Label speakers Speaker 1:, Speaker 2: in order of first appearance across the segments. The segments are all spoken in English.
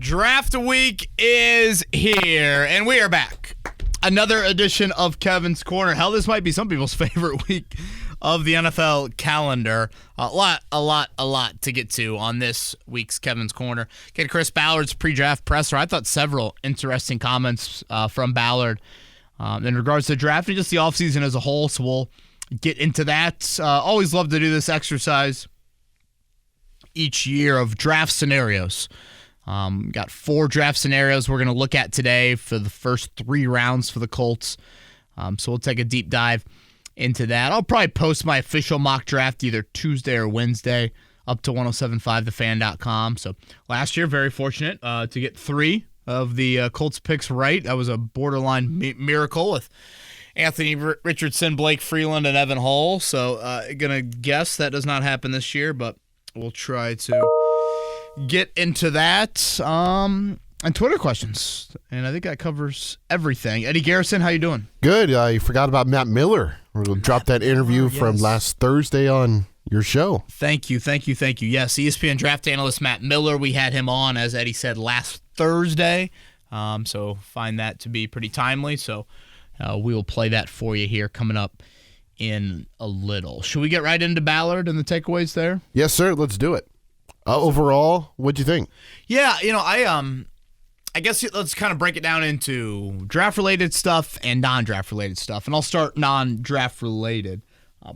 Speaker 1: Draft week is here, and we are back. Another edition of Kevin's Corner. Hell, this might be some people's favorite week of the NFL calendar. A lot to get to on this week's Kevin's Corner. Get Chris Ballard's pre-draft presser. I thought several interesting comments from Ballard in regards to draft and just the offseason as a whole, so we'll get into that. Always love to do this exercise each year of draft scenarios. Got 4 draft scenarios we're going to look at today for the first 3 rounds for the Colts. So we'll take a deep dive into that. I'll probably post my official mock draft either Tuesday or Wednesday up to 1075thefan.com. So last year, very fortunate to get 3 of the Colts picks right. That was a borderline miracle with Anthony Richardson, Blake Freeland, and Evan Hull. So going to guess that does not happen this year, but we'll try to get into that. And Twitter questions. And I think that covers everything. Eddie Garrison, how you doing?
Speaker 2: Good. You forgot about Matt Miller. We're going to drop that interview from last Thursday on your show.
Speaker 1: Thank you. Yes, ESPN draft analyst Matt Miller. We had him on, as Eddie said, last Thursday. So find that to be pretty timely. So we will play that for you here coming up in a little. Should we get right into Ballard and the takeaways there?
Speaker 2: Yes, sir. Let's do it. Overall, what'd you think?
Speaker 1: Yeah, I guess let's kind of break it down into draft-related stuff and non-draft-related stuff. And I'll start non-draft-related.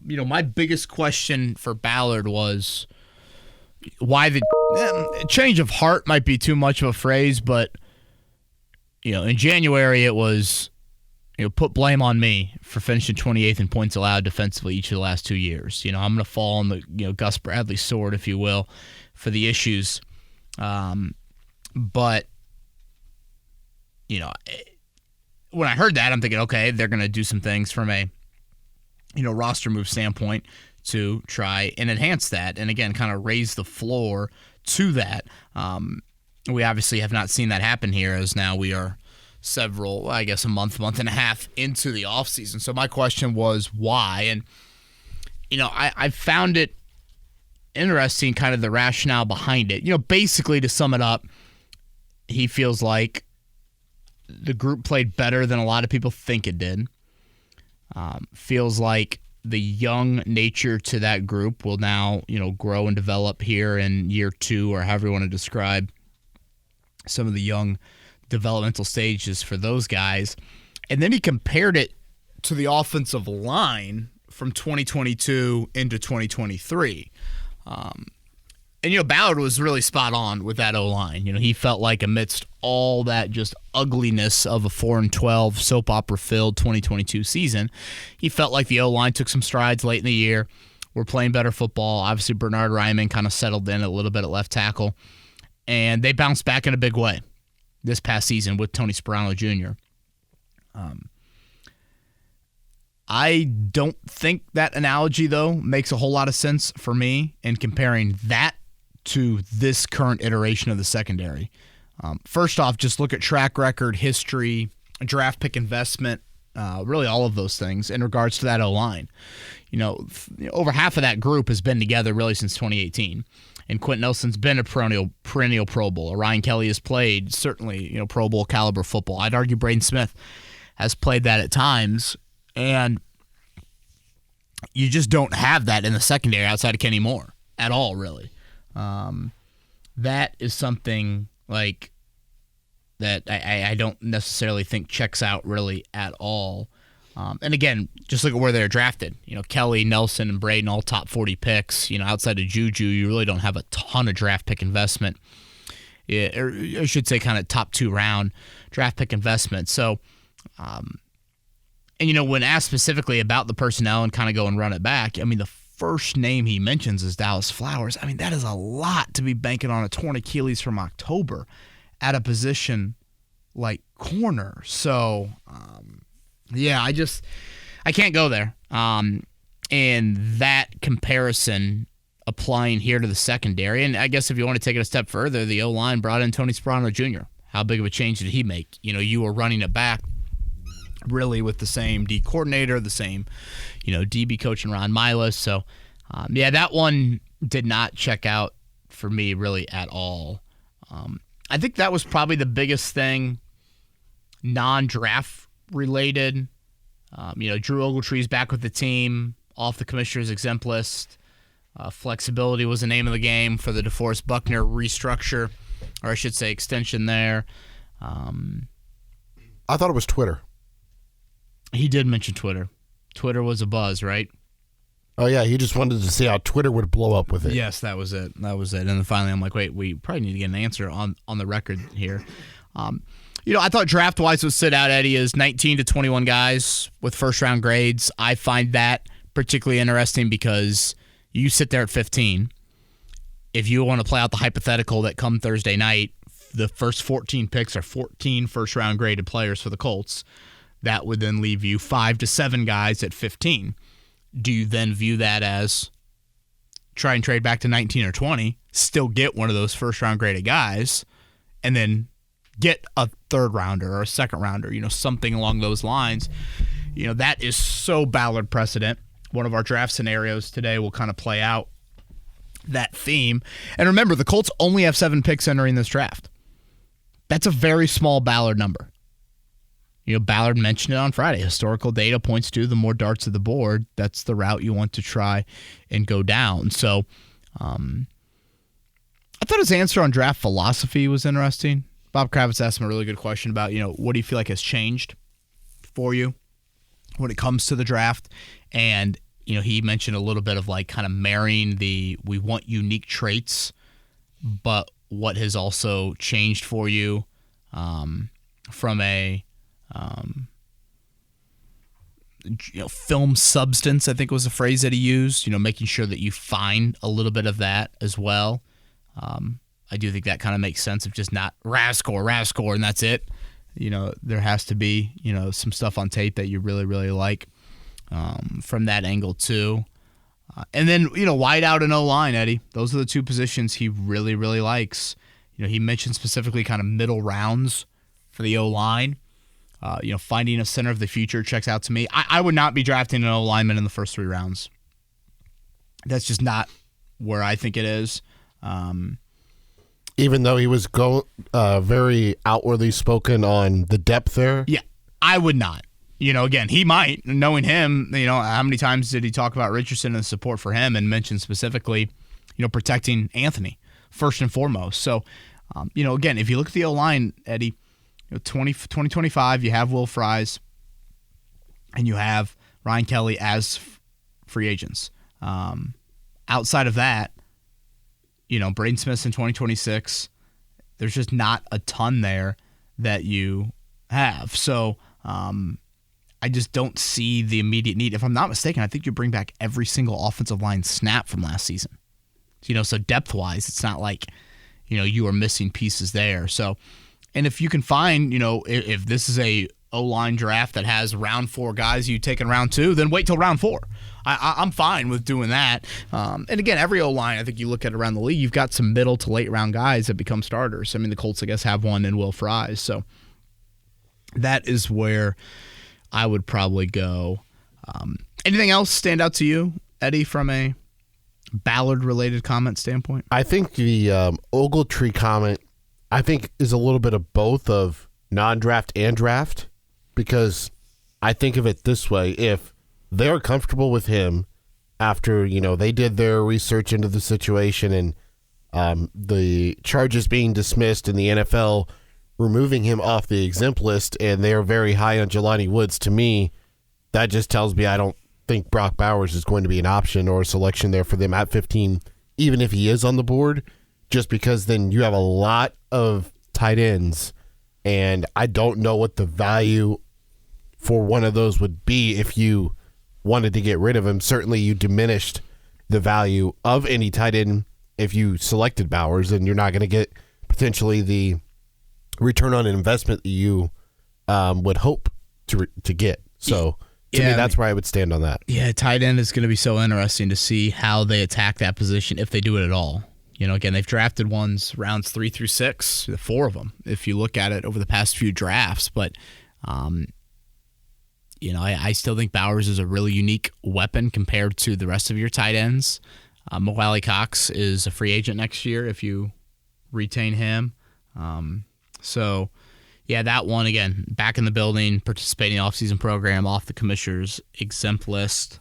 Speaker 1: My biggest question for Ballard was why the change of heart might be too much of a phrase, but, in January it was, put blame on me for finishing 28th in points allowed defensively each of the last 2 years. I'm going to fall on the, Gus Bradley sword, if you will, for the issues. But when I heard that, I'm thinking, okay, they're going to do some things from a, roster move standpoint to try and enhance that. And again, kind of raise the floor to that. We obviously have not seen that happen here, as now we are a month and a half into the offseason. So my question was why? And, I found it interesting, kind of the rationale behind it. Basically, to sum it up, he feels like the group played better than a lot of people think it did. Feels like the young nature to that group will now, grow and develop here in year 2, or however you want to describe some of the young developmental stages for those guys. And then he compared it to the offensive line from 2022 into 2023. And, Ballard was really spot on with that O-line. He felt like amidst all that just ugliness of a 4-12 soap opera-filled 2022 season, he felt like the O-line took some strides late in the year. We're playing better football. Obviously, Bernard Ryman kind of settled in a little bit at left tackle. And they bounced back in a big way this past season with Tony Sperano Jr. I don't think that analogy, though, makes a whole lot of sense for me in comparing that to this current iteration of the secondary. First off, just look at track record, history, draft pick investment, really all of those things in regards to that O-line. Over half of that group has been together really since 2018. And Quentin Nelson's been a perennial Pro Bowler. Ryan Kelly has played certainly, Pro Bowl caliber football. I'd argue Braden Smith has played that at times. And you just don't have that in the secondary outside of Kenny Moore at all, really. That is something like that I don't necessarily think checks out really at all. And again, just look at where they're drafted. Kelly, Nelson, and Braden, all top 40 picks. Outside of Juju, you really don't have a ton of draft pick investment. Or I should say kind of top 2 round draft pick investment. So, and when asked specifically about the personnel and kind of go and run it back, the first name he mentions is Dallas Flowers. That is a lot to be banking on a torn Achilles from October at a position like corner. So, I can't go there. And that comparison applying here to the secondary, and I guess if you want to take it a step further, the O-line brought in Tony Sperano Jr. How big of a change did he make? You were running it back really with the same D coordinator, the same, DB coach and Ron Milas. So, that one did not check out for me really at all. I think that was probably the biggest thing, non-draft related. Drew Ogletree's back with the team, off the commissioner's exempt list. Flexibility was the name of the game for the DeForest Buckner restructure, or I should say extension there.
Speaker 2: I thought it was Twitter.
Speaker 1: He did mention Twitter. Twitter was a buzz, right?
Speaker 2: Oh, yeah, he just wanted to see how Twitter would blow up with it.
Speaker 1: Yes, that was it. And then finally I'm like, wait, we probably need to get an answer on the record here. I thought draft-wise what stood out, Eddie, is 19 to 21 guys with first-round grades. I find that particularly interesting because you sit there at 15. If you want to play out the hypothetical that come Thursday night, the first 14 picks are 14 first-round graded players for the Colts, that would then leave you 5 to 7 guys at 15. Do you then view that as try and trade back to 19 or 20, still get one of those first-round graded guys, and then get a third-rounder or a second-rounder, something along those lines? That is so Ballard precedent. One of our draft scenarios today will kind of play out that theme. And remember, the Colts only have 7 picks entering this draft. That's a very small Ballard number. Ballard mentioned it on Friday. Historical data points to the more darts at the board, that's the route you want to try and go down. So I thought his answer on draft philosophy was interesting. Bob Kravitz asked him a really good question about, what do you feel like has changed for you when it comes to the draft? And, he mentioned a little bit of like kind of marrying we want unique traits, but what has also changed for you from a film substance, I think was the phrase that he used, making sure that you find a little bit of that as well. I do think that kind of makes sense of just not RAS score, and that's it. There has to be, some stuff on tape that you really, really like from that angle too. And then, wide out and O-line, Eddie. Those are the 2 positions he really, really likes. He mentioned specifically kind of middle rounds for the O-line. Finding a center of the future checks out to me. I would not be drafting an O-lineman in the first 3 rounds. That's just not where I think it is.
Speaker 2: Even though he was very outwardly spoken on the depth there?
Speaker 1: Yeah, I would not. Again, he might, knowing him, how many times did he talk about Richardson and support for him and mention specifically, protecting Anthony first and foremost. So, again, if you look at the O-line, Eddie, 2025, you have Will Fries and you have Ryan Kelly as free agents. Outside of that, Braden Smith's in 2026. There's just not a ton there that you have. So I just don't see the immediate need. If I'm not mistaken, I think you bring back every single offensive line snap from last season. So depth-wise, it's not like, you are missing pieces there. So, and if you can find, if this is a O-line draft that has round 4 guys you take in round 2, then wait till round 4. I'm fine with doing that. And again, every O-line, I think you look at around the league, you've got some middle to late round guys that become starters. I mean, the Colts, I guess, have one in Will Fries. So that is where I would probably go. Anything else stand out to you, Eddie, from a Ballard-related comment standpoint?
Speaker 2: I think the Ogletree comment, I think, is a little bit of both of non-draft and draft, because I think of it this way. If they're comfortable with him after, they did their research into the situation and the charges being dismissed and the NFL removing him off the exempt list, and they're very high on Jelani Woods, to me, that just tells me I don't think Brock Bowers is going to be an option or a selection there for them at 15, even if he is on the board, just because then you have a lot of tight ends, and I don't know what the value for one of those would be if you wanted to get rid of him. Certainly you diminished the value of any tight end if you selected Bowers, and you're not going to get potentially the return on investment that you would hope to get. So to me, that's where I would stand on that.
Speaker 1: Yeah, tight end is going to be so interesting to see how they attack that position, if they do it at all. Again, they've drafted ones rounds 3 through 6, 4 of them, if you look at it over the past few drafts. But, I still think Bowers is a really unique weapon compared to the rest of your tight ends. Mo Alley Cox is a free agent next year if you retain him. So, yeah, that one, again, back in the building, participating in the offseason program, off the commissioner's exempt list.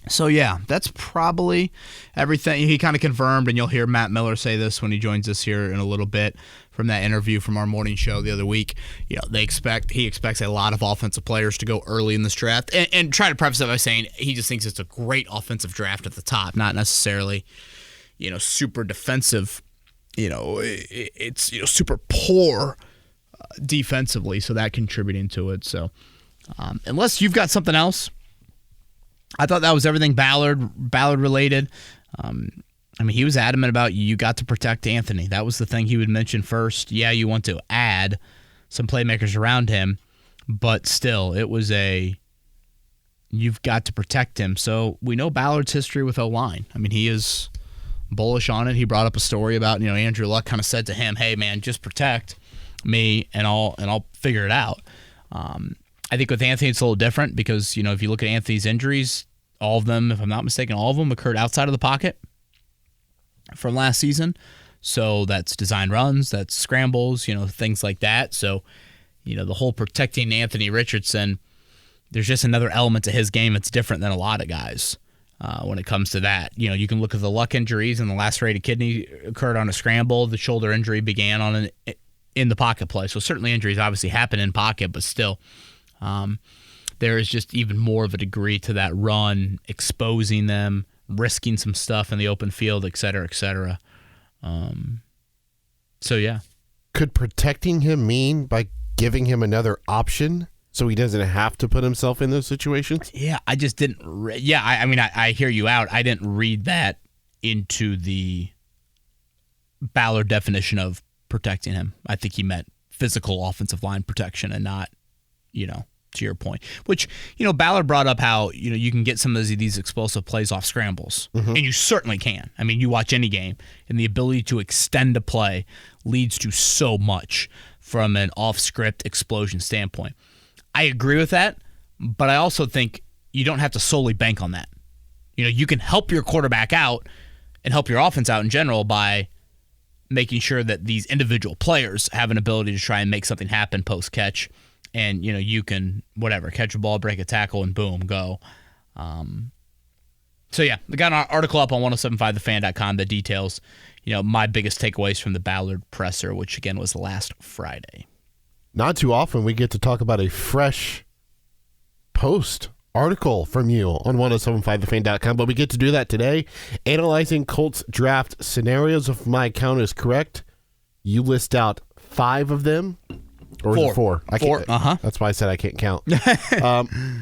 Speaker 1: So, yeah, that's probably everything. He kind of confirmed, and you'll hear Matt Miller say this when he joins us here in a little bit from that interview from our morning show the other week. You know, he expects a lot of offensive players to go early in this draft, and try to preface that by saying he just thinks it's a great offensive draft at the top, not necessarily, super defensive. It's super poor defensively, so that contributing to it. So, unless you've got something else. I thought that was everything Ballard related. He was adamant about you got to protect Anthony. That was the thing he would mention first. Yeah, you want to add some playmakers around him, but still, it was you've got to protect him. So we know Ballard's history with O-line. He is bullish on it. He brought up a story about, Andrew Luck kind of said to him, "Hey man, just protect me and I'll figure it out." I think with Anthony, it's a little different because, if you look at Anthony's injuries, all of them, if I'm not mistaken, all of them occurred outside of the pocket from last season. So that's design runs, that's scrambles, things like that. So, the whole protecting Anthony Richardson, there's just another element to his game that's different than a lot of guys when it comes to that. You can look at the Luck injuries, and the lacerated kidney occurred on a scramble. The shoulder injury began on in the pocket play. So certainly injuries obviously happen in pocket, but still, there is just even more of a degree to that run, exposing them, risking some stuff in the open field, et cetera, et cetera. So, yeah.
Speaker 2: Could protecting him mean by giving him another option so he doesn't have to put himself in those situations?
Speaker 1: Yeah, I just didn't. I hear you out. I didn't read that into the Ballard definition of protecting him. I think he meant physical offensive line protection and not, to your point, which, Ballard brought up how, you can get some of these explosive plays off scrambles, and you certainly can. You watch any game, and the ability to extend a play leads to so much from an off-script explosion standpoint. I agree with that, but I also think you don't have to solely bank on that. You can help your quarterback out and help your offense out in general by making sure that these individual players have an ability to try and make something happen post-catch. And, you can, catch a ball, break a tackle, and boom, go. So, yeah, we got an article up on 1075thefan.com that details, my biggest takeaways from the Ballard presser, which, again, was last Friday.
Speaker 2: Not too often we get to talk about a fresh post article from you on 1075thefan.com, but we get to do that today. Analyzing Colts draft scenarios. If my count is correct, you list out 5 of them. Or is it 4?
Speaker 1: Four.
Speaker 2: That's why I said I can't count.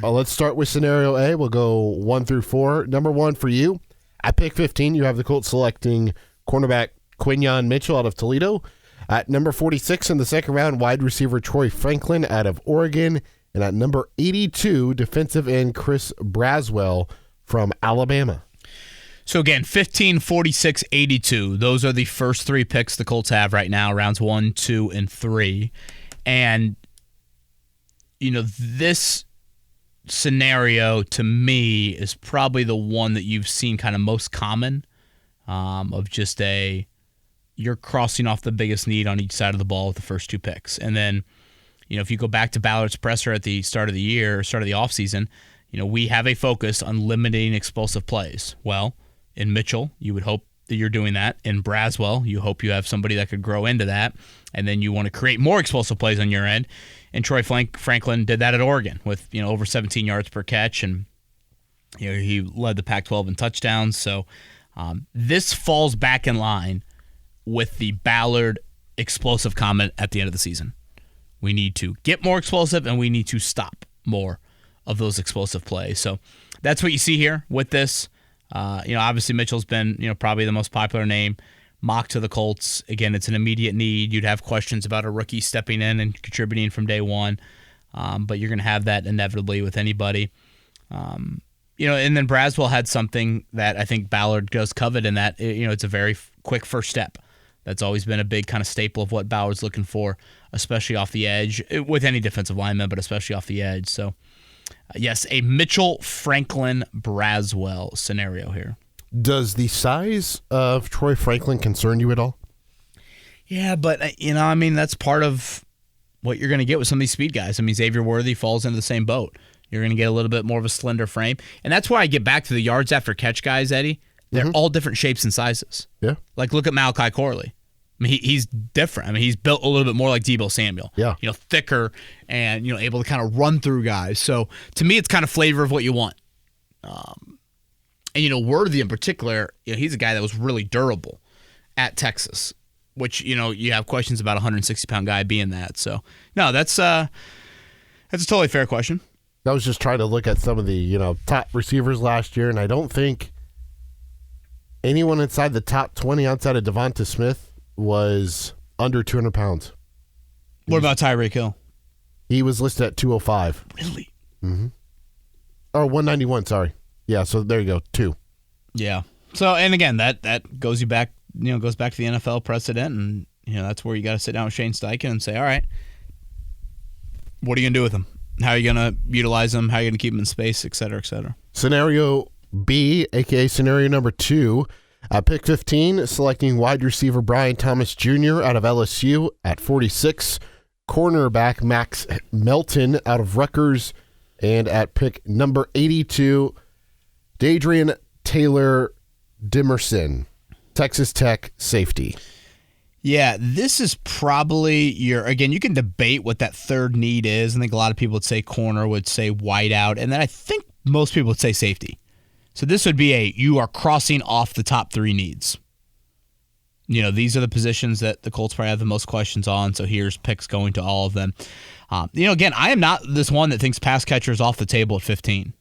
Speaker 2: Let's start with scenario A. We'll go 1 through 4. Number 1 for you. At pick 15, you have the Colts selecting cornerback Quinyon Mitchell out of Toledo. At number 46 in the second round, wide receiver Troy Franklin out of Oregon. And at number 82, defensive end Chris Braswell from Alabama.
Speaker 1: So again, 15, 46, 82. Those are the first 3 picks the Colts have right now, rounds 1, 2, and 3. And, this scenario to me is probably the one that you've seen kind of most common of just you're crossing off the biggest need on each side of the ball with the first 2 picks. And then, if you go back to Ballard's presser at the start of the year, start of the offseason, we have a focus on limiting explosive plays. Well, in Mitchell, you would hope that you're doing that. In Braswell, you hope you have somebody that could grow into that, and then you want to create more explosive plays on your end. And Troy Franklin did that at Oregon with over 17 yards per catch, and he led the Pac-12 in touchdowns. So this falls back in line with the Ballard explosive comment at the end of the season. We need to get more explosive, and we need to stop more of those explosive plays. So that's what you see here with this. Obviously Mitchell's been, probably the most popular name mocked to the Colts. Again, it's an immediate need. You'd have questions about a rookie stepping in and contributing from day one, but you're going to have that inevitably with anybody. And then Braswell had something that I think Ballard does covet in that, it's a very quick first step. That's always been a big kind of staple of what Ballard's looking for, especially off the edge, with any defensive lineman, but especially off the edge. So, yes, a Mitchell, Franklin, Braswell scenario here.
Speaker 2: Does the size of Troy Franklin concern you at all?
Speaker 1: Yeah, but, that's part of what you're going to get with some of these speed guys. I mean, Xavier Worthy falls into the same boat. You're going to get a little bit more of a slender frame. And that's why I get back to the yards after catch guys, Eddie. They're all different shapes and sizes.
Speaker 2: Yeah.
Speaker 1: Like, look at Malachi Corley. I mean, he's different. I mean, he's built a little bit more like Deebo Samuel.
Speaker 2: Yeah.
Speaker 1: Thicker and, able to kind of run through guys. So, to me, it's kind of flavor of what you want. And, Worthy in particular, he's a guy that was really durable at Texas, which, you have questions about a 160-pound guy being that. So, no, that's a totally fair question.
Speaker 2: I was just trying to look at some of the, top receivers last year, and I don't think anyone inside the top 20 outside of Devonta Smith was under 200 pounds.
Speaker 1: What about Tyreek Hill?
Speaker 2: He was listed at 205.
Speaker 1: Really?
Speaker 2: Mm-hmm. Or 191, sorry. Yeah, so there you go, 2.
Speaker 1: Yeah. So, and again, that goes back to the NFL precedent, and, that's where you got to sit down with Shane Steichen and say, all right, what are you going to do with him? How are you going to utilize him? How are you going to keep him in space, et cetera, et cetera?
Speaker 2: Scenario B, a.k.a. scenario number 2, at pick 15, selecting wide receiver Brian Thomas Jr. out of LSU at 46, cornerback Max Melton out of Rutgers, and at pick number 82, Dadrian Taylor Dimerson, Texas Tech safety.
Speaker 1: Yeah, this is probably again, you can debate what that third need is. I think a lot of people would say corner, would say wideout, and then I think most people would say safety. So this would be you are crossing off the top 3 needs. These are the positions that the Colts probably have the most questions on, so here's picks going to all of them. Again, I am not this one that thinks pass catcher is off the table at 15.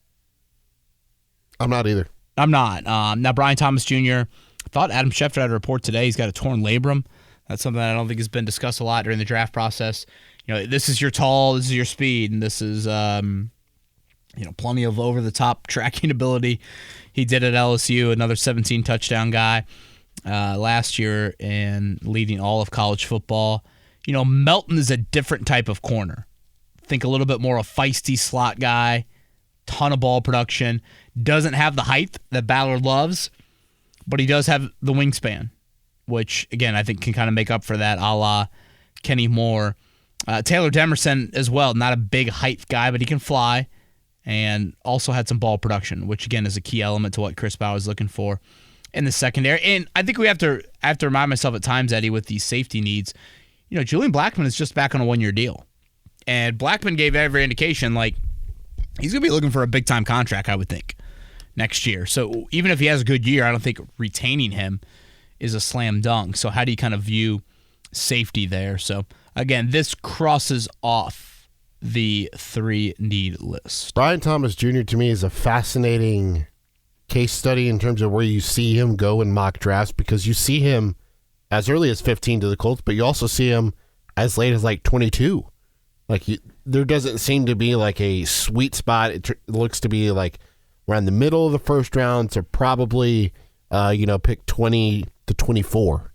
Speaker 2: I'm not either.
Speaker 1: I'm not. Now, Brian Thomas Jr., I thought Adam Schefter had a report today. He's got a torn labrum. That's something that I don't think has been discussed a lot during the draft process. This is your tall, this is your speed, and this is, plenty of over-the-top tracking ability. He did at LSU, another 17-touchdown guy last year and leading all of college football. Melton is a different type of corner. Think a little bit more a feisty slot guy, ton of ball production, doesn't have the height that Ballard loves, but he does have the wingspan, which, again, I think can kind of make up for that, a la Kenny Moore. Taylor Demerson as well, not a big height guy, but he can fly, and also had some ball production, which, again, is a key element to what Chris Ballard is looking for in the secondary. And I think we have to remind myself at times, Eddie, with these safety needs, Julian Blackmon is just back on a 1-year deal. And Blackmon gave every indication, he's going to be looking for a big-time contract, I would think, next year. So even if he has a good year, I don't think retaining him is a slam dunk. So how do you kind of view safety there? So, again, this crosses off the 3-need list.
Speaker 2: Brian Thomas Jr. to me is a fascinating case study in terms of where you see him go in mock drafts, because you see him as early as 15 to the Colts, but you also see him as late as 22. There doesn't seem to be a sweet spot. It looks to be around the middle of the first round, so probably pick 20 to 24.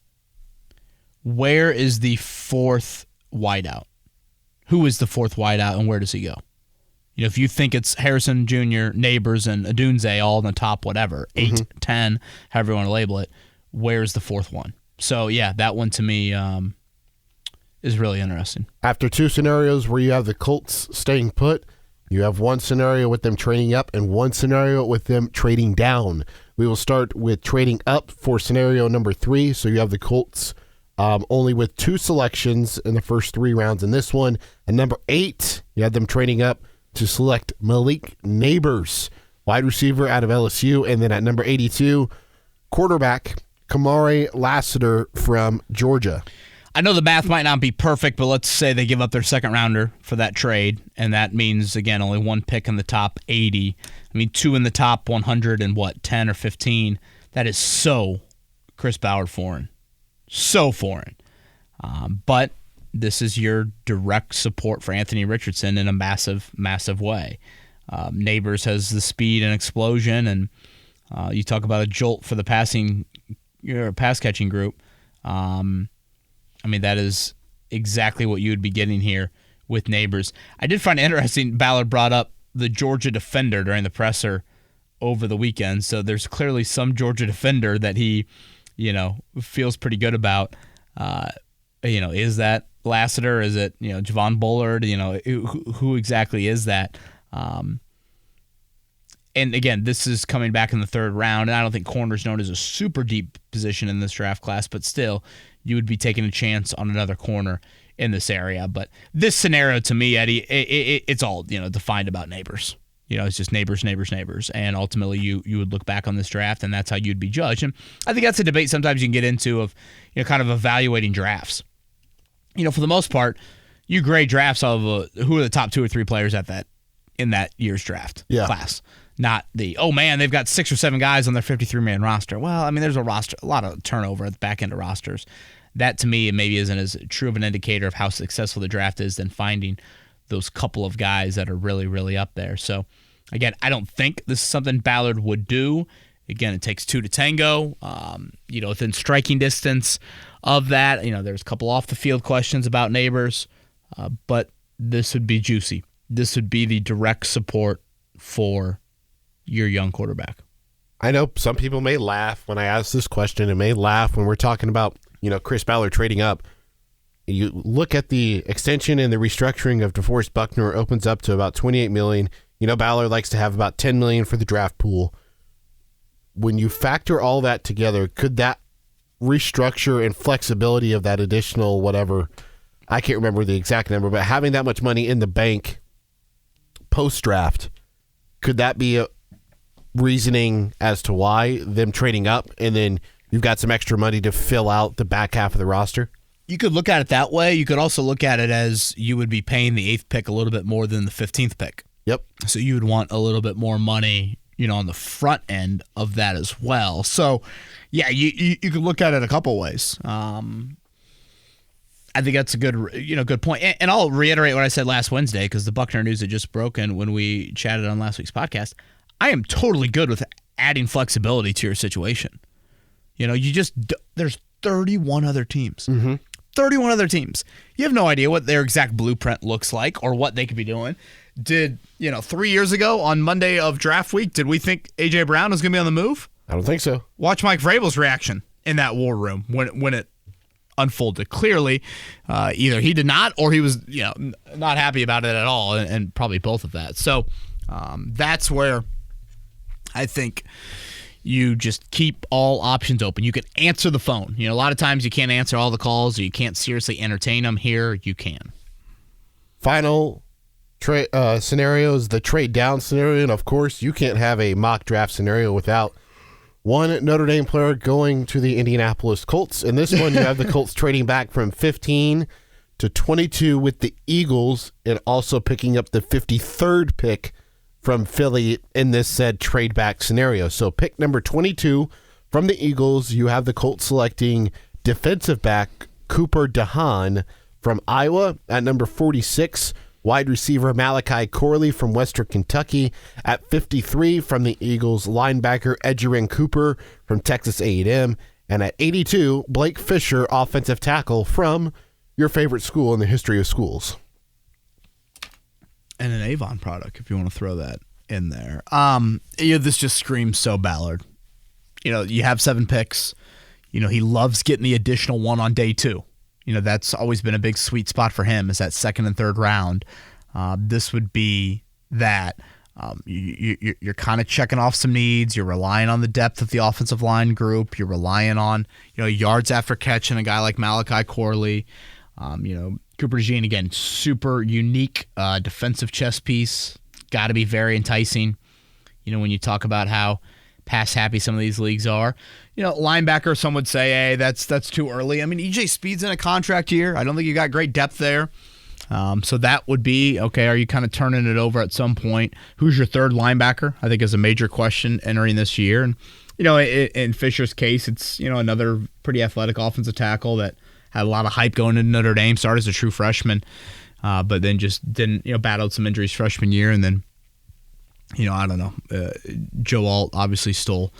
Speaker 1: Where is the 4th wideout? Who is the 4th wideout, and where does he go? If you think it's Harrison Jr., Neighbors, and Adunze all in the top whatever, 8, 10, however you want to label it, where's the 4th one? So, yeah, that one to me is really interesting.
Speaker 2: After 2 scenarios where you have the Colts staying put, you have 1 scenario with them trading up and 1 scenario with them trading down. We will start with trading up for scenario number 3. So you have the Colts only with 2 selections in the first 3 rounds in this one. And number 8, you have them trading up to select Malik Neighbors, wide receiver out of LSU. And then at number 82, quarterback Kamari Lassiter from Georgia.
Speaker 1: I know the math might not be perfect, but let's say they give up their 2nd rounder for that trade, and that means, again, only 1 pick in the top 80. 2 in the top 100 and 10 or 15. That is so Chris Ballard foreign. So foreign. But this is your direct support for Anthony Richardson in a massive, massive way. Neighbors has the speed and explosion, and you talk about a jolt for the pass-catching group. That is exactly what you would be getting here with Neighbors. I did find it interesting, Ballard brought up the Georgia defender during the presser over the weekend, so there's clearly some Georgia defender that he, feels pretty good about. is that Lassiter? Is it, Javon Bullard? Who exactly is that? And again, this is coming back in the third round, and I don't think corner's known as a super deep position in this draft class, but still, you would be taking a chance on another corner in this area. But this scenario, to me, Eddie, it's all defined about neighbors. It's just neighbors, and ultimately you would look back on this draft, and that's how you'd be judged. And I think that's a debate sometimes you can get into of kind of evaluating drafts. For the most part, you grade drafts of who are the top 2 or 3 players in that year's draft class. Not they've got 6 or 7 guys on their 53-man roster. Well, I mean, there's a lot of turnover at the back end of rosters. That, to me, maybe isn't as true of an indicator of how successful the draft is than finding those couple of guys that are really, really up there. So, again, I don't think this is something Ballard would do. Again, it takes 2 to tango. Within striking distance of that, there's a couple off-the-field questions about neighbors, but this would be juicy. This would be the direct support for your young quarterback.
Speaker 2: I know some people may laugh when I ask this question and may laugh when we're talking about, Chris Ballard trading up. You look at the extension and the restructuring of DeForest Buckner opens up to about $28 million. Ballard likes to have about $10 million for the draft pool. When you factor all that together, could that restructure and flexibility of that additional whatever, I can't remember the exact number, but having that much money in the bank post-draft, could that be a reasoning as to why them trading up and then you've got some extra money to fill out the back half of the roster?
Speaker 1: You could look at it that way. You could also look at it as you would be paying the 8th pick a little bit more than the 15th pick.
Speaker 2: Yep.
Speaker 1: So you would want a little bit more money, on the front end of that as well. So, yeah, you could look at it a couple ways. I think that's a good point. And I'll reiterate what I said last Wednesday because the Buckner news had just broken when we chatted on last week's podcast. I am totally good with adding flexibility to your situation. There's 31 other teams.
Speaker 2: Mm-hmm.
Speaker 1: 31 other teams. You have no idea what their exact blueprint looks like or what they could be doing. Did, 3 years ago on Monday of draft week, did we think A.J. Brown was going to be on the move?
Speaker 2: I don't think so.
Speaker 1: Watch Mike Vrabel's reaction in that war room when it unfolded. Clearly, either he did not or he was not happy about it at all, and probably both of that. So that's where I think you just keep all options open. You can answer the phone. A lot of times you can't answer all the calls or you can't seriously entertain them. Here you can.
Speaker 2: Final scenario is the trade down scenario, and of course you can't have a mock draft scenario without one Notre Dame player going to the Indianapolis Colts. In this one, you have the Colts trading back from 15 to 22 with the Eagles and also picking up the 53rd pick from Philly in this said trade back scenario. So pick number 22 from the Eagles, you have the Colts selecting defensive back Cooper DeHaan from Iowa. At number 46, wide receiver Malachi Corley from Western Kentucky. At 53 from the Eagles, linebacker Edgerrin Cooper from Texas A&M. And at 82, Blake Fisher, offensive tackle from your favorite school in the history of schools.
Speaker 1: And an Avon product, if you want to throw that in there. This just screams so Ballard. You have 7 picks. He loves getting the additional one on day 2. That's always been a big sweet spot for him is that 2nd and 3rd round. This would be that. You're kind of checking off some needs. You're relying on the depth of the offensive line group. You're relying on, yards after catch and a guy like Malachi Corley. Cooper DeJean, again, super unique defensive chess piece. Got to be very enticing. When you talk about how pass happy some of these leagues are. Linebacker, some would say, hey, that's too early. I mean, EJ Speed's in a contract year. I don't think you got great depth there. So that would be, okay, are you kind of turning it over at some point? Who's your 3rd linebacker? I think is a major question entering this year. And, in Fisher's case, it's, another pretty athletic offensive tackle that had a lot of hype going into Notre Dame, started as a true freshman, but then just didn't, battled some injuries freshman year. And then, I don't know, Joe Alt obviously stole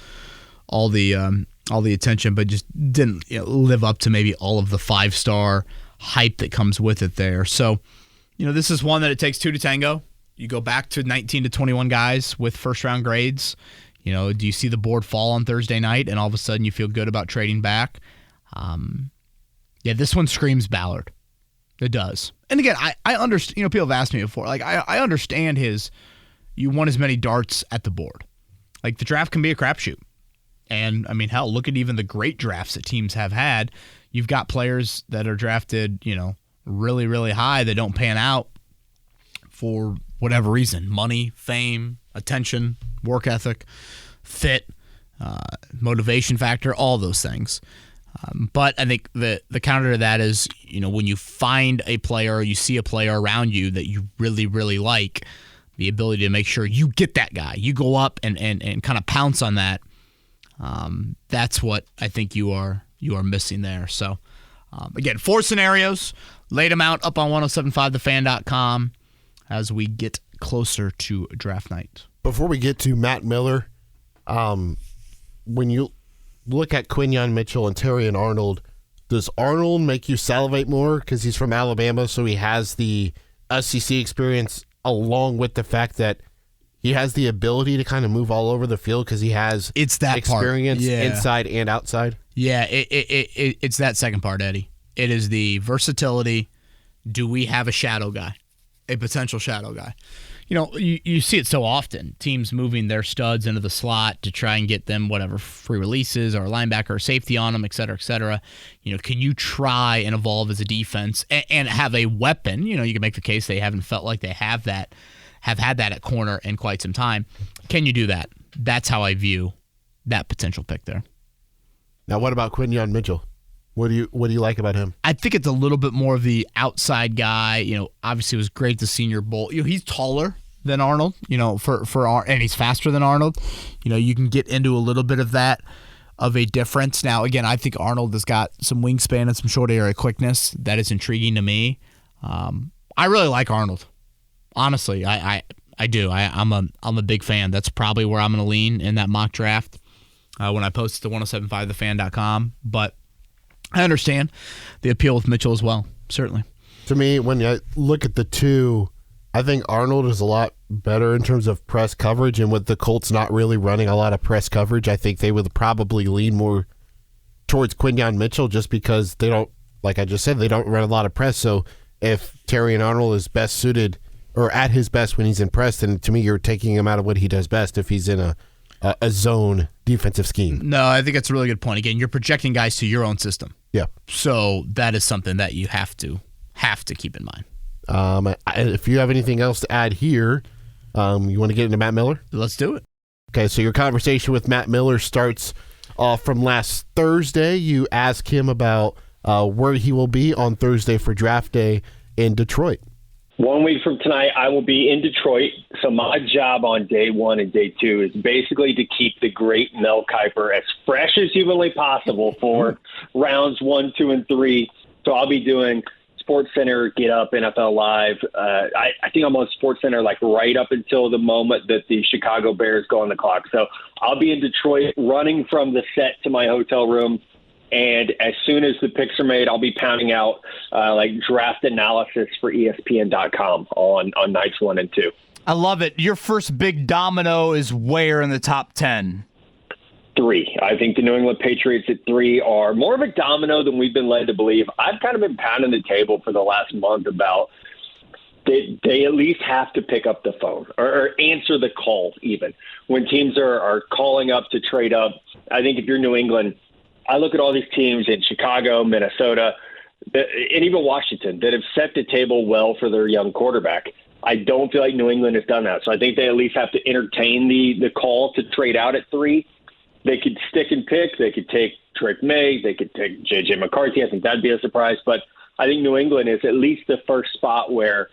Speaker 1: all the attention, but just didn't live up to maybe all of the 5-star hype that comes with it there. So, this is one that it takes 2 to tango. You go back to 19 to 21 guys with first-round grades. Do you see the board fall on Thursday night and all of a sudden you feel good about trading back? Yeah, this one screams Ballard. It does. And again, I understand, people have asked me before, like, I understand you want as many darts at the board. Like, the draft can be a crapshoot. And, I mean, hell, look at even the great drafts that teams have had. You've got players that are drafted, really, really high that don't pan out for whatever reason. Money, fame, attention, work ethic, fit, motivation factor, all those things. But I think the counter to that is, when you find a player or you see a player around you that you really, really like, the ability to make sure you get that guy. You go up and kind of pounce on that. That's what I think you are missing there. So, again, 4 scenarios. Laid them out up on 1075thefan.com as we get closer to draft night.
Speaker 2: Before we get to Matt Miller, when you look at Quinyon Mitchell and Terrion Arnold, does Arnold make you salivate more because he's from Alabama, so he has the SEC experience along with the fact that he has the ability to kind of move all over the field because he has experience inside and outside?
Speaker 1: Yeah, it's that second part, Eddie. It is the versatility. Do we have a shadow guy, a potential shadow guy? You see it so often. Teams moving their studs into the slot to try and get them whatever free releases or linebacker or safety on them, et cetera, et cetera. Can you try and evolve as a defense and have a weapon? You can make the case they haven't felt like they have had that at corner in quite some time. Can you do that? That's how I view that potential pick there.
Speaker 2: Now, what about Quinyon Mitchell? What do you like about him?
Speaker 1: I think it's a little bit more of the outside guy. Obviously it was great the Senior Bowl. He's taller than Arnold. And he's faster than Arnold. You can get into a little bit of that of a difference. Now, again, I think Arnold has got some wingspan and some short area quickness that is intriguing to me. I really like Arnold. Honestly, I do. I'm a big fan. That's probably where I'm going to lean in that mock draft when I post it to 1075thefan.com. But I understand the appeal with Mitchell as well, certainly.
Speaker 2: To me, when I look at the two, I think Arnold is a lot better in terms of press coverage, and with the Colts not really running a lot of press coverage, I think they would probably lean more towards Quinyon Mitchell just because they don't, like I just said, they don't run a lot of press. So if Terrion Arnold is best suited or at his best when he's in press, then to me you're taking him out of what he does best if he's in a zone defensive scheme.
Speaker 1: No, I think that's a really good point. Again, you're projecting guys to your own system.
Speaker 2: Yeah.
Speaker 1: So that is something that you have to keep in mind.
Speaker 2: If you have anything else to add here, you want to get into Matt Miller?
Speaker 1: Let's do it.
Speaker 2: Okay, so your conversation with Matt Miller starts from last Thursday. You ask him about where he will be on Thursday for draft day in Detroit.
Speaker 3: 1 week from tonight, I will be in Detroit. So my job on day 1 and day 2 is basically to keep the great Mel Kiper as fresh as humanly possible for rounds 1, 2, and 3. So I'll be doing SportsCenter, Get Up, NFL Live. I think I'm on SportsCenter like right up until the moment that the Chicago Bears go on the clock. So I'll be in Detroit running from the set to my hotel room. And as soon as the picks are made, I'll be pounding out like draft analysis for ESPN.com on nights 1 and 2.
Speaker 4: I love it. Your first big domino is where in the top 10?
Speaker 3: 3. I think the New England Patriots at 3 are more of a domino than we've been led to believe. I've kind of been pounding the table for the last month about they at least have to pick up the phone or answer the call even. When teams are calling up to trade up, I think if you're New England, I look at all these teams in Chicago, Minnesota, and even Washington that have set the table well for their young quarterback. I don't feel like New England has done that. So I think they at least have to entertain the call to trade out at 3. They could stick and pick. They could take Drake May. They could take J.J. McCarthy. I think that'd be a surprise. But I think New England is at least the first spot where,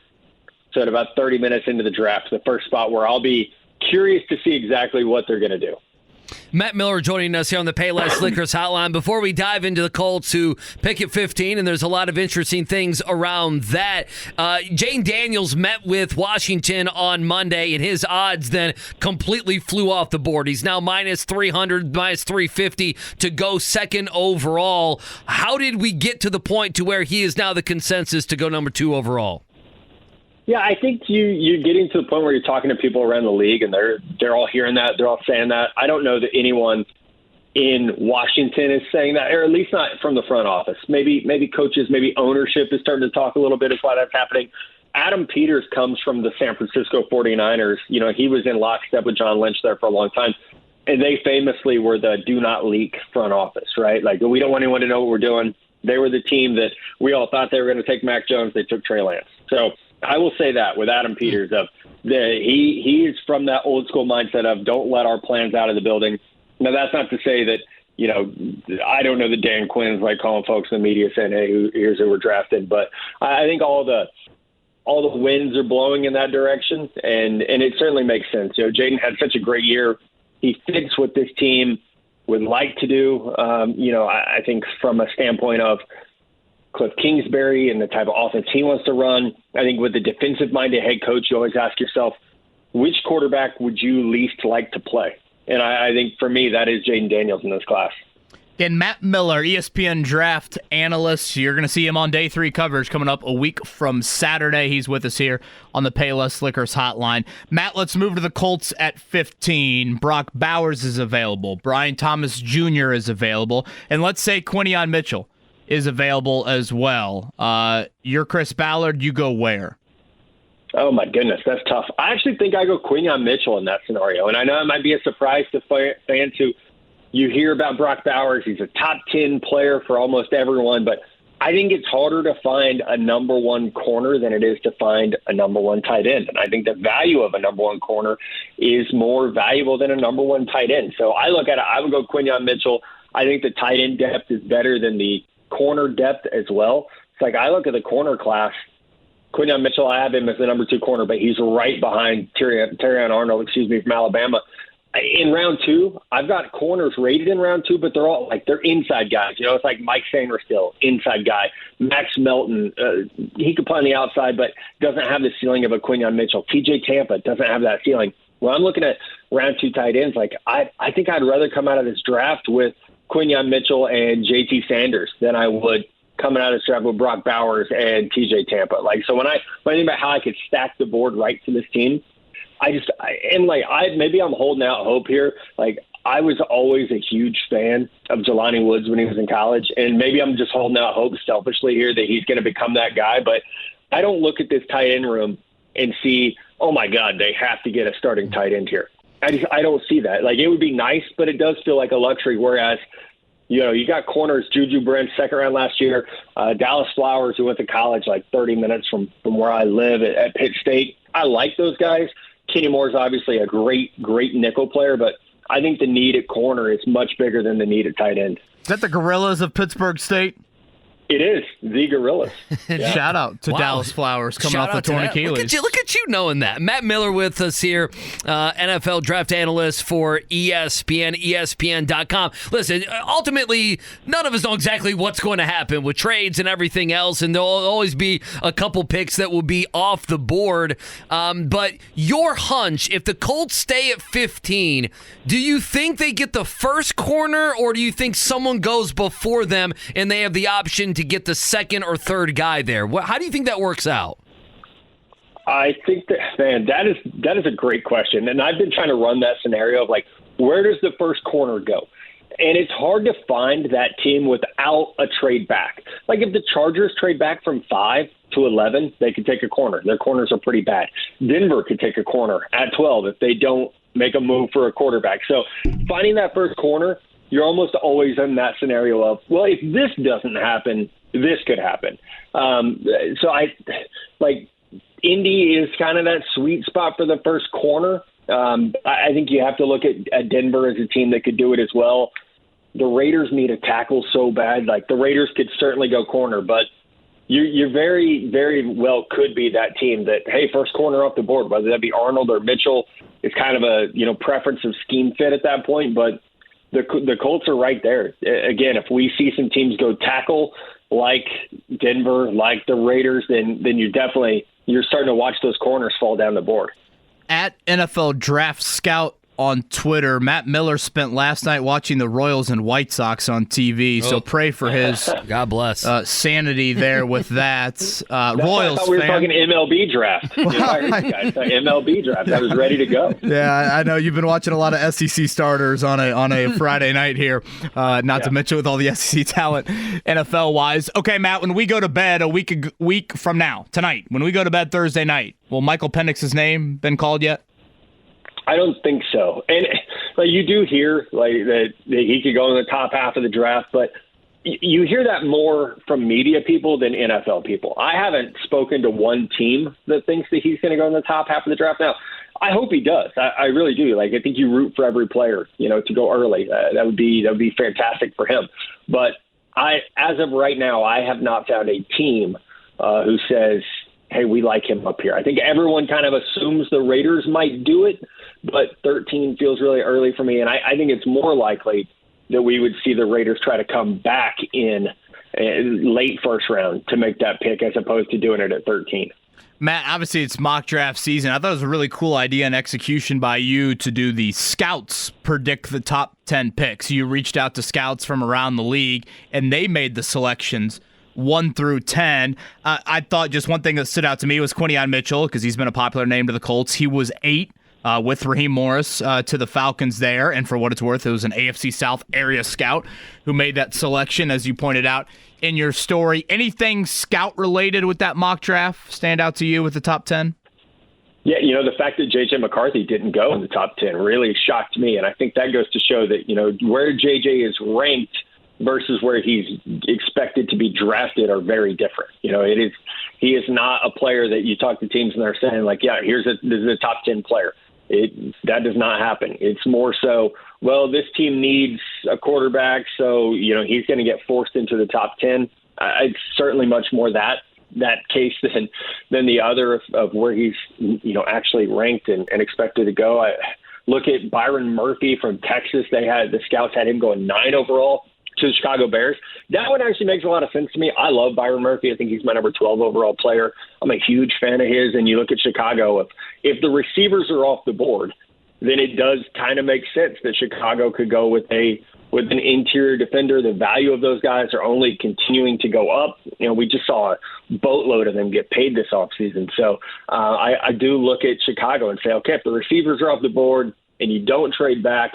Speaker 3: so at about 30 minutes into the draft, the first spot where I'll be curious to see exactly what they're going to do.
Speaker 5: Matt Miller joining us here on the Payless Liquors Hotline. Before we dive into the Colts who pick at 15, and there's a lot of interesting things around that, Jane Daniels met with Washington on Monday, and his odds then completely flew off the board. He's now minus 300, minus 350 to go second overall. How did we get to the point to where he is now the consensus to go number 2 overall?
Speaker 3: Yeah, I think you're getting to the point where you're talking to people around the league, and they're all hearing that. They're all saying that. I don't know that anyone in Washington is saying that, or at least not from the front office. Maybe coaches, maybe ownership is starting to talk a little bit as why that's happening. Adam Peters comes from the San Francisco 49ers. You know, he was in lockstep with John Lynch there for a long time. And they famously were the do not leak front office, right? Like, we don't want anyone to know what we're doing. They were the team that we all thought they were going to take Mac Jones. They took Trey Lance. So I will say that with Adam Peters, he is from that old school mindset of don't let our plans out of the building. Now, that's not to say that, you know, I don't know that Dan Quinn's like calling folks in the media saying, hey, here's who we're drafting. But I think all the winds are blowing in that direction, and it certainly makes sense. You know, Jaden had such a great year. He fits what this team would like to do. You know, I think from a standpoint of Cliff Kingsbury and the type of offense he wants to run, I think with the defensive-minded head coach, you always ask yourself, which quarterback would you least like to play? And I think for me, that is Jaden Daniels in this class.
Speaker 4: And Matt Miller, ESPN draft analyst. You're going to see him on day 3 coverage coming up a week from Saturday. He's with us here on the Payless Liquors hotline. Matt, let's move to the Colts at 15. Brock Bowers is available. Brian Thomas Jr. is available. And let's say Quinyon Mitchell is available as well. You're Chris Ballard. You go where?
Speaker 3: Oh, my goodness, that's tough. I actually think I go Quinyon Mitchell in that scenario. And I know it might be a surprise to fans who you hear about Brock Bowers. He's a top 10 player for almost everyone. But I think it's harder to find a number one corner than it is to find a number one tight end. And I think the value of a number one corner is more valuable than a number one tight end. So I look at it, I would go Quinyon Mitchell. I think the tight end depth is better than the corner depth as well. It's like I look at the corner class. Quinyon Mitchell, I have him as the number 2 corner, but he's right behind Terrion Arnold, from Alabama. In round 2, I've got corners rated in round 2, but they're inside guys. You know, it's like Mike Sainristil, inside guy. Max Melton, he could play on the outside, but doesn't have the ceiling of a Quinyon Mitchell. TJ Tampa doesn't have that ceiling. When I'm looking at round 2 tight ends, like I think I'd rather come out of this draft with Quinyon Mitchell and JT Sanders than I would coming out of this draft with Brock Bowers and TJ Tampa. Like, so when I think about how I could stack the board right for this team, maybe I'm holding out hope here. Like, I was always a huge fan of Jelani Woods when he was in college, and maybe I'm just holding out hope selfishly here that he's going to become that guy. But I don't look at this tight end room and see, oh my God, they have to get a starting tight end here. I don't see that. Like, it would be nice, but it does feel like a luxury. Whereas, you know, you got corners, Juju Brent, 2nd round last year, Dallas Flowers, who went to college like 30 minutes from where I live at Pitt State. I like those guys. Kenny Moore's obviously a great nickel player, but I think the need at corner is much bigger than the need at tight end.
Speaker 4: Is that the Gorillas of Pittsburgh State?
Speaker 3: It is the Gorillas.
Speaker 4: Yeah. Shout out to Dallas Flowers coming off the torn Achilles.
Speaker 5: Look at you knowing that. Matt Miller with us here, NFL draft analyst for ESPN, ESPN.com. Listen, ultimately, none of us know exactly what's going to happen with trades and everything else, and there'll always be a couple picks that will be off the board. But your hunch, if the Colts stay at 15, do you think they get the first corner, or do you think someone goes before them and they have the option to get the 2nd or 3rd guy there? How do you think that works out?
Speaker 3: I think that is a great question. And I've been trying to run that scenario of like, where does the first corner go? And it's hard to find that team without a trade back. Like, if the Chargers trade back from 5 to 11, they could take a corner. Their corners are pretty bad. Denver could take a corner at 12 if they don't make a move for a quarterback. So finding that first corner, you're almost always in that scenario of, well, if this doesn't happen, this could happen. So Indy is kind of that sweet spot for the first corner. I think you have to look at Denver as a team that could do it as well. The Raiders need a tackle so bad. Like, the Raiders could certainly go corner, but you very, very well could be that team that, hey, first corner off the board, whether that be Arnold or Mitchell. It's kind of a, preference of scheme fit at that point, but the Colts are right there. Again, if we see some teams go tackle like Denver, like the Raiders, then you're starting to watch those corners fall down the board.
Speaker 4: At NFL Draft Scout on Twitter. Matt Miller spent last night watching the Royals and White Sox on TV, so pray for his
Speaker 5: God bless
Speaker 4: sanity there with that. Royals
Speaker 3: I thought we were
Speaker 4: fan.
Speaker 3: talking MLB draft. MLB draft. I was ready to go.
Speaker 4: Yeah, I know you've been watching a lot of SEC starters on a Friday night here, not to mention with all the SEC talent NFL-wise. Okay, Matt, when we go to bed a week from now, tonight, when we go to bed Thursday night, will Michael Penix's name been called yet?
Speaker 3: I don't think so. And you do hear that he could go in the top half of the draft, but you hear that more from media people than NFL people. I haven't spoken to one team that thinks that he's going to go in the top half of the draft. Now, I hope he does. I really do. I think you root for every player, to go early. That would be fantastic for him. But as of right now, I have not found a team who says, hey, we like him up here. I think everyone kind of assumes the Raiders might do it, but 13 feels really early for me. And I think it's more likely that we would see the Raiders try to come back in late first round to make that pick as opposed to doing it at 13.
Speaker 4: Matt, obviously it's mock draft season. I thought it was a really cool idea and execution by you to do the scouts predict the top 10 picks. You reached out to scouts from around the league, and they made the selections 1 through 10. I thought just one thing that stood out to me was Quinyon Mitchell, because he's been a popular name to the Colts. He was 8 with Raheem Morris to the Falcons there, and for what it's worth, it was an AFC South area scout who made that selection, as you pointed out in your story. Anything scout-related with that mock draft stand out to you with the top 10?
Speaker 3: Yeah, the fact that J.J. McCarthy didn't go in the top 10 really shocked me, and I think that goes to show that, where J.J. is ranked versus where he's expected to be drafted are very different. He is not a player that you talk to teams and they're saying this is a top 10 player. That does not happen. It's more so, well, this team needs a quarterback, so he's going to get forced into the top 10. It's certainly much more that case than the other of where he's actually ranked and expected to go. I look at Byron Murphy from Texas. The scouts had him going 9 overall to the Chicago Bears. That one actually makes a lot of sense to me. I love Byron Murphy. I think he's my number 12 overall player. I'm a huge fan of his. And you look at Chicago, if the receivers are off the board, then it does kind of make sense that Chicago could go with an interior defender. The value of those guys are only continuing to go up. We just saw a boatload of them get paid this offseason. So I do look at Chicago and say, okay, if the receivers are off the board and you don't trade back,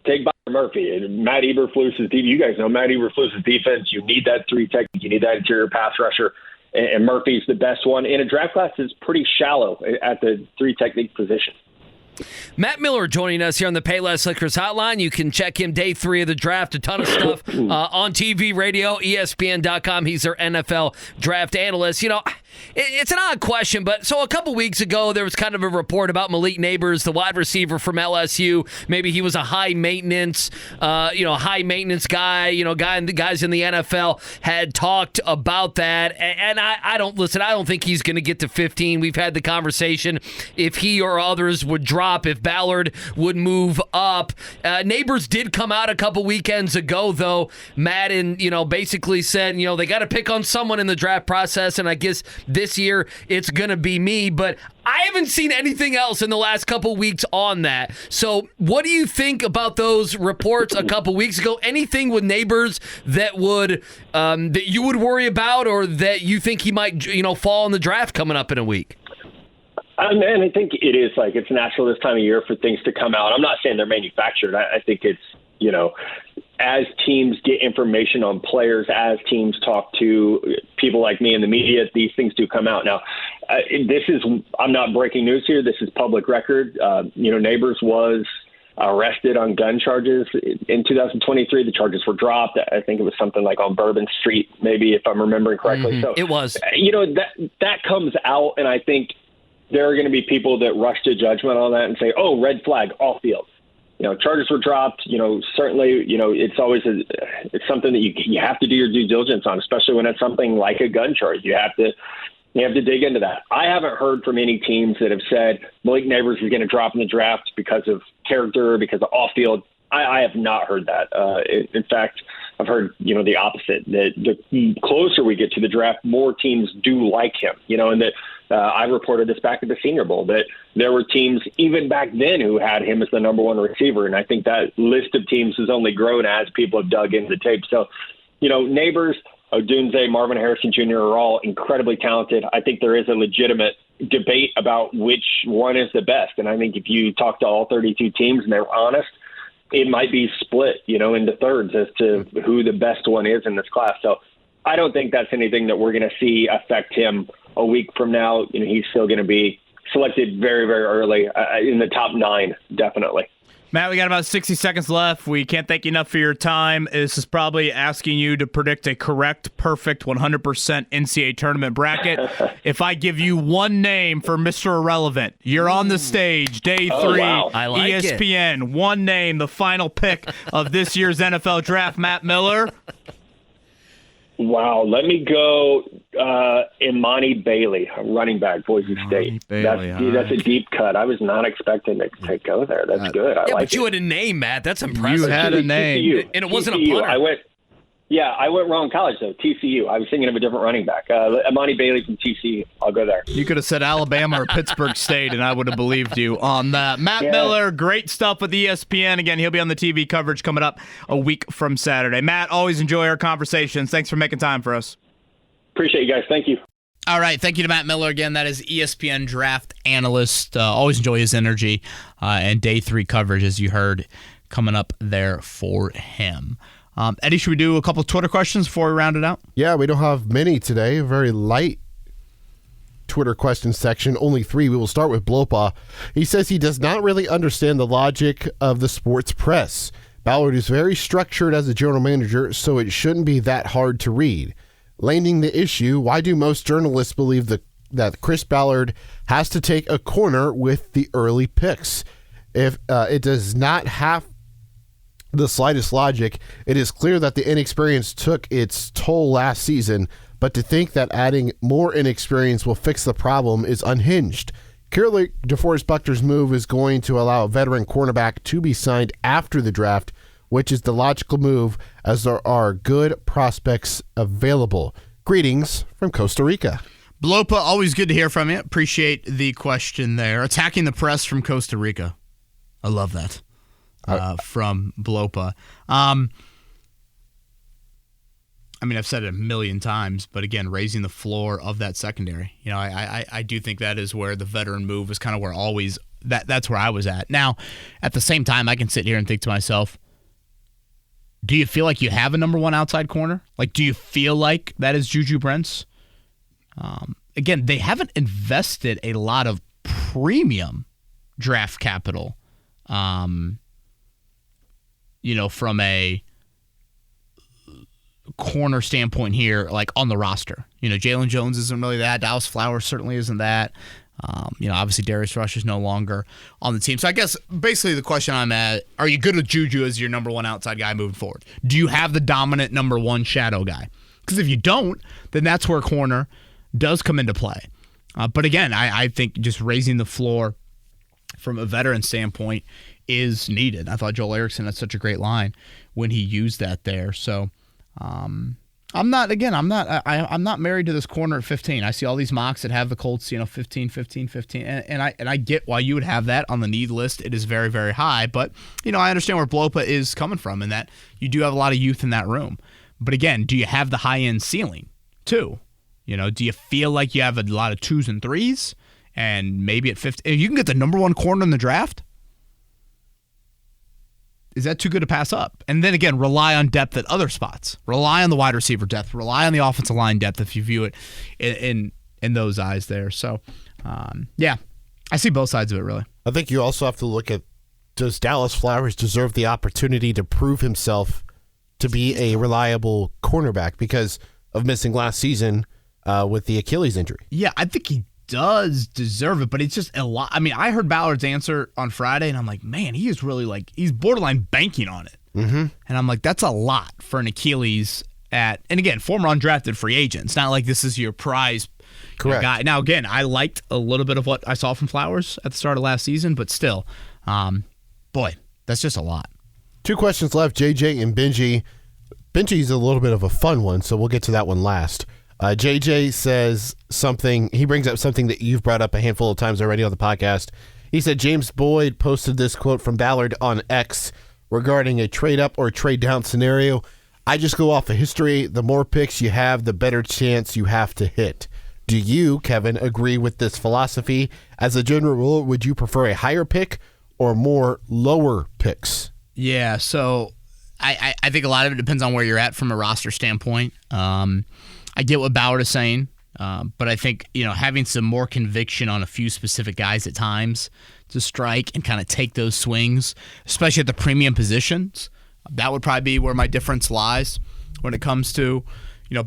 Speaker 3: take Byron Murphy and Matt Eberflus's defense. You guys know Matt Eberflus's defense. You need that 3 technique. You need that interior pass rusher. And Murphy's the best one. And a draft class is pretty shallow at the 3 technique position.
Speaker 5: Matt Miller joining us here on the Payless Liquors Hotline. You can check him day 3 of the draft. A ton of stuff on TV, radio, ESPN.com. He's their NFL draft analyst. It's an odd question, but so a couple weeks ago, there was kind of a report about Malik Neighbors, the wide receiver from LSU. Maybe he was a high maintenance guy. Guys in the NFL had talked about that. And I don't think he's going to get to 15. We've had the conversation if he or others would drop, if Ballard would move up. Neighbors did come out a couple weekends ago, though, Matt, and basically said, they got to pick on someone in the draft process, and I guess this year it's going to be me, but I haven't seen anything else in the last couple weeks on that. So what do you think about those reports a couple weeks ago? Anything with Neighbors that would that you would worry about, or that you think he might fall in the draft coming up in a week?
Speaker 3: And I think it is it's natural this time of year for things to come out. I'm not saying they're manufactured. I think it's, as teams get information on players, as teams talk to people like me in the media, these things do come out. Now, I'm not breaking news here. This is public record. Neighbors was arrested on gun charges in 2023. The charges were dropped. I think it was something like on Bourbon Street, maybe, if I'm remembering correctly.
Speaker 5: Mm-hmm.
Speaker 3: So
Speaker 5: it was.
Speaker 3: That comes out, and I think there are going to be people that rush to judgment on that and say, oh, red flag, off field. Charges were dropped. Certainly, it's always it's something that you have to do your due diligence on, especially when it's something like a gun charge. You have to dig into that. I haven't heard from any teams that have said Malik Neighbors is going to drop in the draft because of character, because of off field. I have not heard that. In fact, I've heard, the opposite, that the closer we get to the draft, more teams do like him, and that I reported this back at the Senior Bowl, that there were teams even back then who had him as the number one receiver. And I think that list of teams has only grown as people have dug into the tape. So, Neighbors, Odunze, Marvin Harrison Jr. are all incredibly talented. I think there is a legitimate debate about which one is the best. And I think if you talk to all 32 teams and they're honest, it might be split, into thirds as to who the best one is in this class. So I don't think that's anything that we're going to see affect him a week from now. He's still going to be selected very, very early in the top 9, definitely.
Speaker 4: Matt, we got about 60 seconds left. We can't thank you enough for your time. This is probably asking you to predict a correct, perfect, 100% NCAA tournament bracket. If I give you one name for Mr. Irrelevant, you're on the stage, day 3,
Speaker 3: wow.
Speaker 5: I like
Speaker 4: ESPN.
Speaker 5: it.
Speaker 4: One name, the final pick of this year's NFL draft, Matt Miller.
Speaker 3: Wow, let me go Imani Bailey, running back, Boise State. That's a deep cut. I was not expecting it to go there. That's good. I like
Speaker 5: but you
Speaker 3: it.
Speaker 5: had a name, Matt. That's impressive.
Speaker 4: You had a name.
Speaker 3: TCU.
Speaker 5: And it wasn't a
Speaker 3: TCU.
Speaker 5: punter.
Speaker 3: I went wrong college, though. TCU. I was thinking of a different running back. Imani Bailey from TCU. I'll go there.
Speaker 4: You could have said Alabama or Pittsburgh State, and I would have believed you on that. Matt Miller, great stuff with ESPN. Again, he'll be on the TV coverage coming up a week from Saturday. Matt, always enjoy our conversations. Thanks for making time for us.
Speaker 3: Appreciate you guys. Thank you.
Speaker 1: All right, thank you to Matt Miller again. That is ESPN draft analyst. Always enjoy his energy and day 3 coverage, as you heard, coming up there for him. Eddie, should we do a couple of Twitter questions before we round it out?
Speaker 2: Yeah, we don't have many today. A very light Twitter question section, only 3. We will start with Blopa. He says he does not really understand the logic of the sports press. Ballard is very structured as a general manager, so it shouldn't be that hard to read. Landing the issue, why do most journalists believe that Chris Ballard has to take a corner with the early picks? If it does not have the slightest logic, it is clear that the inexperience took its toll last season, but to think that adding more inexperience will fix the problem is unhinged. Clearly, DeForest Buckner's move is going to allow a veteran cornerback to be signed after the draft, which is the logical move as there are good prospects available. Greetings from Costa Rica.
Speaker 1: Blopa, always good to hear from you. Appreciate the question there. Attacking the press from Costa Rica. I love that. From Blopa. I've said it a million times, but again, raising the floor of that secondary. I do think that is where the veteran move is kind of where always that's where I was at. Now, at the same time, I can sit here and think to myself, do you feel like you have a number 1 outside corner? Like, do you feel like that is Juju Brents? Again, they haven't invested a lot of premium draft capital. From a corner standpoint here, like on the roster. Jalen Jones isn't really that. Dallas Flowers certainly isn't that. Obviously Darius Rush is no longer on the team. So I guess basically the question I'm at, are you good with Juju as your number 1 outside guy moving forward? Do you have the dominant number 1 shadow guy? Because if you don't, then that's where corner does come into play. But again, I think just raising the floor from a veteran standpoint is needed. I thought Joel Erickson had such a great line when he used that there. So I'm not married to this corner at 15. I see all these mocks that have the Colts, 15, and I get why you would have that on the need list. It is very, very high, but I understand where Blopa is coming from and that you do have a lot of youth in that room. But again, do you have the high end ceiling too? Do you feel like you have a lot of 2s and 3s and maybe at 15, if you can get the number 1 corner in the draft? Is that too good to pass up? And then again, rely on depth at other spots. Rely on the wide receiver depth. Rely on the offensive line depth if you view it in those eyes there. So, I see both sides of it, really.
Speaker 2: I think you also have to look at, does Dallas Flowers deserve the opportunity to prove himself to be a reliable cornerback because of missing last season with the Achilles injury?
Speaker 1: Yeah, I think he does deserve it, but it's just a lot. I heard Ballard's answer on Friday, and I'm like, man, he is really he's borderline banking on it. Mm-hmm. And I'm like, that's a lot for an Achilles and again, former undrafted free agent. It's not like this is your prize guy. Now, again, I liked a little bit of what I saw from Flowers at the start of last season, but still, boy, that's just a lot.
Speaker 2: 2 questions left, JJ and Benji. Benji's a little bit of a fun one, so we'll get to that one last. JJ says something. He brings up something that you've brought up a handful of times already on the podcast. He said James Boyd posted this quote from Ballard on X regarding a trade-up or trade-down scenario. I just go off of history. The more picks you have, the better chance you have to hit. Do you, Kevin, agree with this philosophy? As a general rule, would you prefer a higher pick or more lower picks?
Speaker 1: Yeah, so I think a lot of it depends on where you're at from a roster standpoint. I get what Ballard is saying, but I think having some more conviction on a few specific guys at times to strike and kind of take those swings, especially at the premium positions, that would probably be where my difference lies when it comes to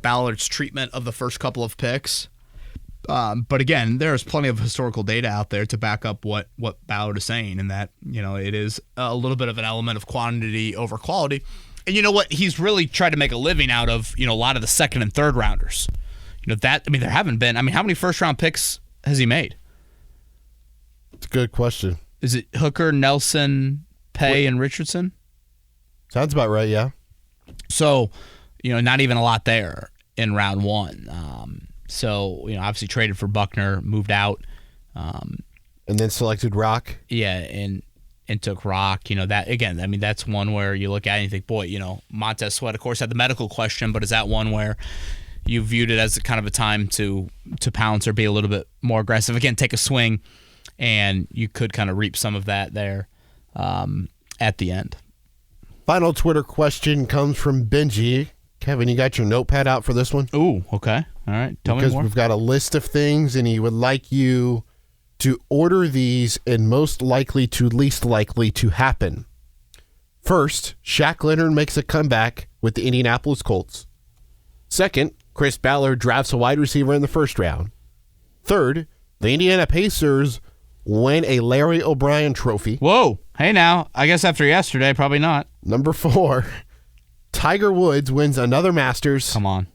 Speaker 1: Ballard's treatment of the first couple of picks. But again, there's plenty of historical data out there to back up what Ballard is saying, and that it is a little bit of an element of quantity over quality. And you know what? He's really tried to make a living out of a lot of the second and third rounders. There haven't been. How many first round picks has he made?
Speaker 2: It's a good question.
Speaker 1: Is it Hooker, Nelson, Pay, and Richardson?
Speaker 2: Sounds about right. Yeah.
Speaker 1: So, not even a lot there in round one. So, obviously traded for Buckner, moved out.
Speaker 2: And then selected Rock.
Speaker 1: Yeah, and took Rock. That again, that's one where you look at it and you think, boy, Montez Sweat, of course, had the medical question, but is that one where you viewed it as kind of a time to pounce or be a little bit more aggressive? Again, take a swing, and you could kind of reap some of that there at the end.
Speaker 2: Final Twitter question comes from Benji. Kevin, you got your notepad out for this one?
Speaker 1: Ooh, okay. All right. Tell me more.
Speaker 2: Because we've got a list of things, and he would like you to order these in most likely to least likely to happen. First, Shaq Leonard makes a comeback with the Indianapolis Colts. Second, Chris Ballard drafts a wide receiver in the first round. Third, the Indiana Pacers win a Larry O'Brien trophy.
Speaker 1: Whoa. Hey, now, I guess after yesterday, probably not.
Speaker 2: Number 4, Tiger Woods wins another Masters.
Speaker 1: Come on.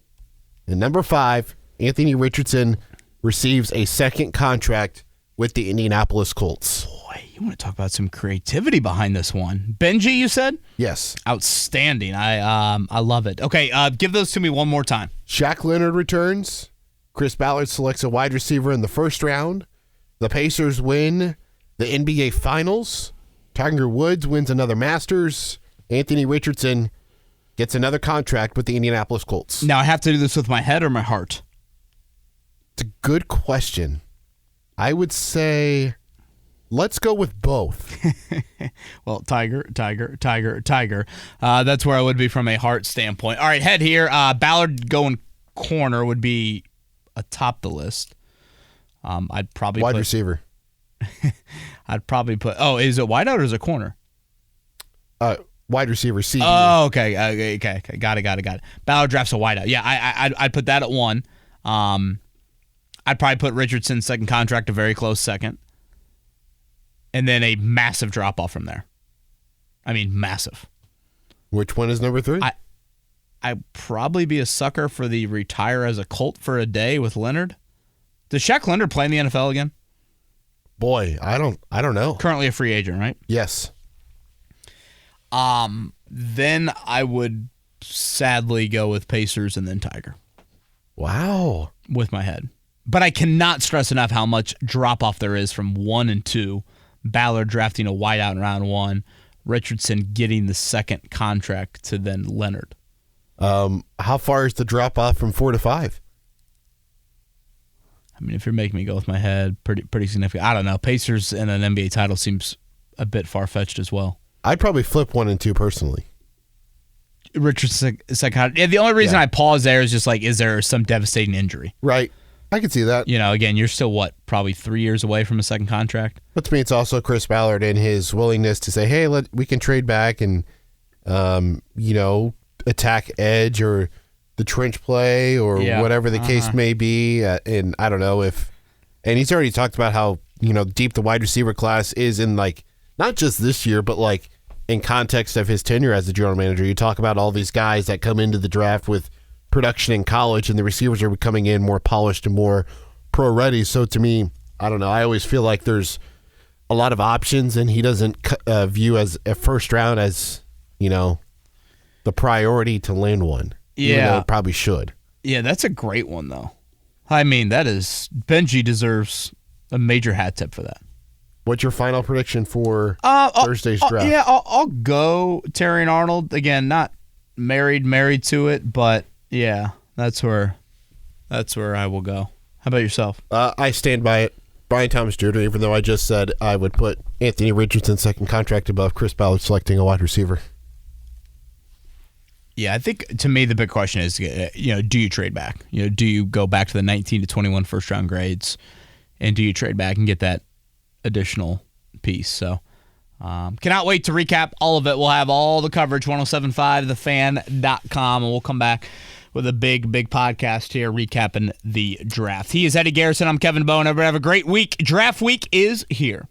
Speaker 2: And number 5, Anthony Richardson receives a second contract with the Indianapolis Colts.
Speaker 1: Boy, you want to talk about some creativity behind this one. Benji, you said?
Speaker 2: Yes.
Speaker 1: Outstanding. I love it. Okay, give those to me one more time.
Speaker 2: Shaq Leonard returns. Chris Ballard selects a wide receiver in the first round. The Pacers win the NBA Finals. Tiger Woods wins another Masters. Anthony Richardson gets another contract with the Indianapolis Colts.
Speaker 1: Now, I have to do this with my head or my heart?
Speaker 2: It's a good question. I would say let's go with both.
Speaker 1: Well, Tiger. That's where I would be from a heart standpoint. All right, head here. Ballard going corner would be atop the list. I'd probably
Speaker 2: wide receiver.
Speaker 1: I'd probably put. Oh, is it wide out or is it corner?
Speaker 2: Wide receiver. C.
Speaker 1: Oh, okay. Got it. Ballard drafts a wide out. Yeah, I'd put that at 1. I'd probably put Richardson second contract a very close second, and then a massive drop off from there. Massive.
Speaker 2: Which one is number 3?
Speaker 1: I'd probably be a sucker for the retire as a Colt for a day with Leonard. Does Shaq Leonard play in the NFL again?
Speaker 2: Boy, I don't know.
Speaker 1: Currently a free agent, right?
Speaker 2: Yes.
Speaker 1: Then I would sadly go with Pacers and then Tiger.
Speaker 2: Wow.
Speaker 1: With my head. But I cannot stress enough how much drop-off there is from 1 and 2. Ballard drafting a wideout in round 1. Richardson getting the second contract to then Leonard.
Speaker 2: How far is the drop-off from 4 to 5?
Speaker 1: If you're making me go with my head, pretty significant. I don't know. Pacers and an NBA title seems a bit far-fetched as well.
Speaker 2: I'd probably flip 1 and 2 personally.
Speaker 1: Richardson second. Yeah, the only reason I pause there is just is there some devastating injury?
Speaker 2: Right. I can see that.
Speaker 1: Again, you're still, probably 3 years away from a second contract?
Speaker 2: But to me, it's also Chris Ballard and his willingness to say, hey, we can trade back and, attack edge or the trench play or whatever the case may be. And I don't know and he's already talked about how, deep the wide receiver class is in, not just this year, but, in context of his tenure as the general manager. You talk about all these guys that come into the draft with production in college, and the receivers are coming in more polished and more pro ready. So to me, I don't know. I always feel like there's a lot of options, and he doesn't view as a first round as the priority to land one. Even though it probably should.
Speaker 1: Yeah, that's a great one, though. I mean, Benji deserves a major hat tip for that.
Speaker 2: What's your final prediction for Thursday's draft?
Speaker 1: Yeah, I'll go Terry and Arnold. Again, not married to it, but yeah, that's where I will go. How about yourself?
Speaker 2: I stand by it. Brian Thomas Jr., even though I just said I would put Anthony Richardson's second contract above Chris Ballard selecting a wide receiver.
Speaker 1: Yeah, I think to me the big question is, do you trade back? Do you go back to the 19 to 21 first round grades, and do you trade back and get that additional piece? So, cannot wait to recap all of it. We'll have all the coverage, 1075thefan.com, and we'll come back with a big podcast here recapping the draft. He is Eddie Garrison. I'm Kevin Bowen. Everybody have a great week. Draft week is here.